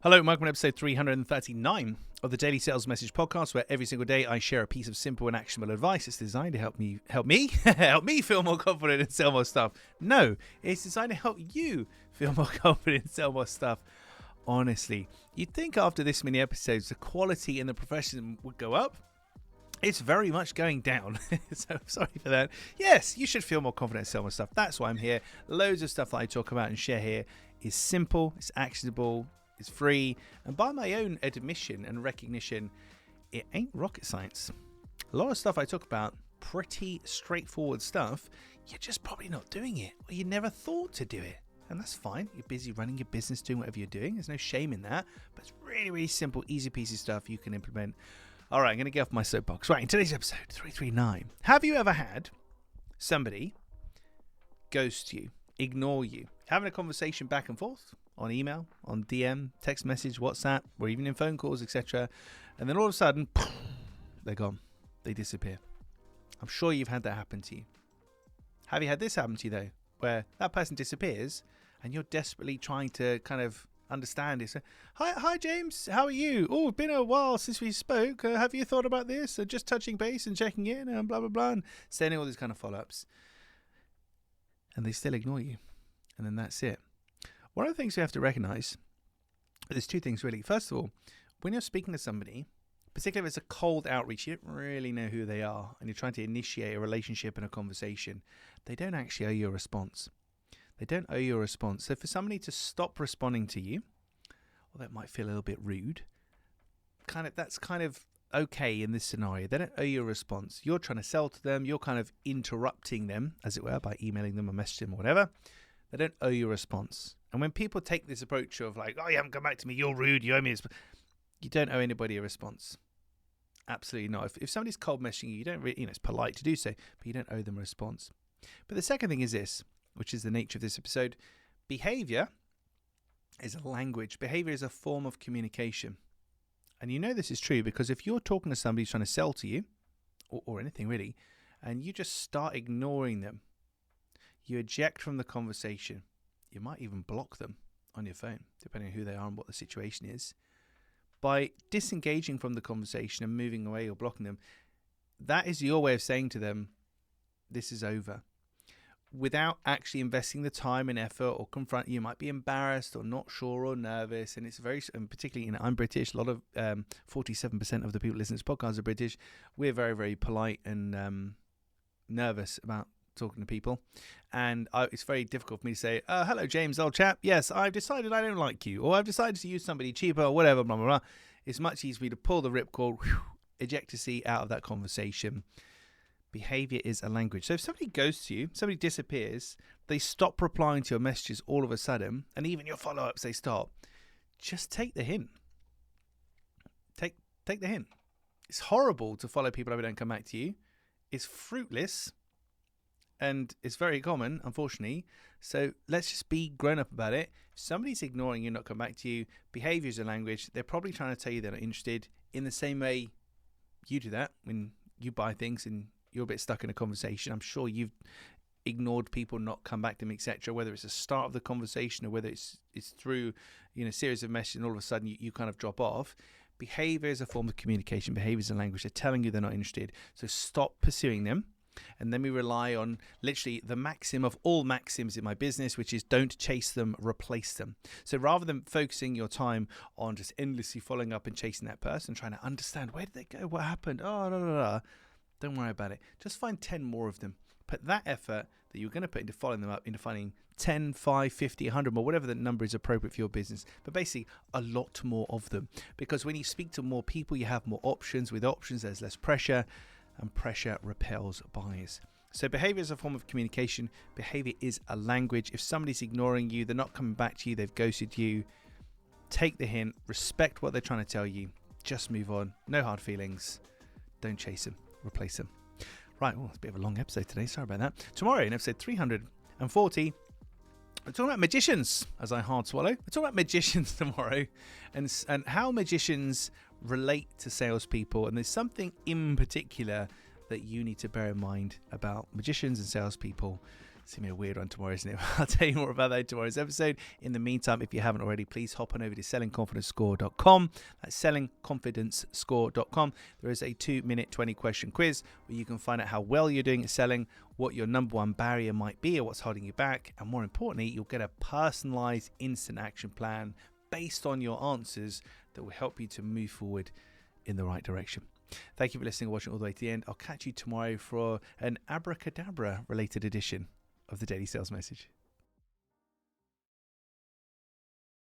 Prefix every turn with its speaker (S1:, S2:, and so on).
S1: Hello, welcome to episode 339 of the Daily Sales Message Podcast, where every single day I share a piece of simple and actionable advice. It's designed to help me feel more confident and sell more stuff. No, it's designed to help you feel more confident and sell more stuff. Honestly, you'd think after this many episodes, the quality in the profession would go up. It's very much going down. So sorry for that. Yes, you should feel more confident and sell more stuff. That's why I'm here. Loads of stuff that I talk about and share here is simple, it's actionable, it's free, and by my own admission and recognition, it ain't rocket science. A lot of stuff I talk about, pretty straightforward stuff, you're just probably not doing it, or you never thought to do it. And that's fine. You're busy running your business, doing whatever you're doing. There's no shame in that. But it's really, really simple, easy peasy stuff you can implement. All right, I'm going to get off my soapbox. Right, in today's episode, 339. Have you ever had somebody ghost you, ignore you, having a conversation back and forth on email, on DM, text message, WhatsApp, or even in phone calls, etc. And then all of a sudden, they're gone. They disappear. I'm sure you've had that happen to you. Have you had this happen to you, though, where that person disappears and you're desperately trying to kind of understand it? So, hi, James. How are you? Oh, it's been a while since we spoke. Have you thought about this? Just touching base and checking in and blah, blah, blah, and sending all these kind of follow-ups. And they still ignore you. And then that's it. One of the things we have to recognize, there's two things really. First of all, when you're speaking to somebody, particularly if it's a cold outreach, you don't really know who they are, and you're trying to initiate a relationship and a conversation, they don't actually owe you a response. They don't owe you a response. So for somebody to stop responding to you, well, that might feel a little bit rude. That's kind of okay in this scenario. They don't owe you a response. You're trying to sell to them. You're kind of interrupting them, as it were, by emailing them or messaging them or whatever. They don't owe you a response. And when people take this approach of like, oh, you haven't come back to me, you're rude, you owe me this, you don't owe anybody a response. Absolutely not. If somebody's cold messaging you, don't really, it's polite to do so, but you don't owe them a response. But the second thing is this, which is the nature of this episode. Behavior is a language. Behavior is a form of communication. And you know this is true because if you're talking to somebody who's trying to sell to you, or anything really, and you just start ignoring them, you eject from the conversation. You might even block them on your phone, depending on who they are and what the situation is. By disengaging from the conversation and moving away or blocking them, that is your way of saying to them, this is over. Without actually investing the time and effort or confront, you might be embarrassed or not sure or nervous. And it's and particularly, I'm British. A lot of 47% of the people listening to this podcast are British. We're very, very polite and nervous about talking to people, and it's very difficult for me to say, hello James, old chap, yes, I've decided I don't like you, or I've decided to use somebody cheaper, or whatever, blah blah blah. It's much easier for me to pull the ripcord, eject a seat out of that conversation. Behavior is a language. So if somebody goes to you, somebody disappears, they stop replying to your messages all of a sudden, and even your follow-ups, they stop, just take the hint. Take the hint. It's horrible to follow people who don't come back to you. It's fruitless. And it's very common, unfortunately. So let's just be grown up about it. If somebody's ignoring you, not come back to you, behavior is a language. They're probably trying to tell you they're not interested. In the same way you do that when you buy things and you're a bit stuck in a conversation. I'm sure you've ignored people, not come back to them, etc. Whether it's the start of the conversation or whether it's through a series of messages and all of a sudden you kind of drop off. Behavior is a form of communication. Behavior is a language. They're telling you they're not interested. So stop pursuing them. And then we rely on literally the maxim of all maxims in my business, which is don't chase them, replace them. So rather than focusing your time on just endlessly following up and chasing that person, trying to understand where did they go, what happened, don't worry about it. Just find 10 more of them. Put that effort that you're going to put into following them up into finding 10, 5, 50, 100 more, whatever the number is appropriate for your business. But basically, a lot more of them. Because when you speak to more people, you have more options. With options, there's less pressure. And pressure repels bias. So behavior is a form of communication. Behavior is a language. If somebody's ignoring you, they're not coming back to you, they've ghosted you, take the hint, respect what they're trying to tell you, just move on. No hard feelings. Don't chase them, replace them. Right, well, it's a bit of a long episode today. Sorry about that. Tomorrow in episode 340, we're talking about magicians, as I hard swallow. We're talking about magicians tomorrow and how magicians relate to salespeople. And there's something in particular that you need to bear in mind about magicians and salespeople It's going to be a weird one tomorrow, isn't it? I'll tell you more about that in tomorrow's episode. In the meantime, if you haven't already, please hop on over to sellingconfidencescore.com. That's sellingconfidencescore.com. There is a 2-minute 20-question quiz where you can find out how well you're doing at selling, what your number one barrier might be or what's holding you back. And more importantly, you'll get a personalized instant action plan based on your answers that will help you to move forward in the right direction. Thank you for listening and watching all the way to the end. I'll catch you tomorrow for an abracadabra related edition of the Daily Sales Message.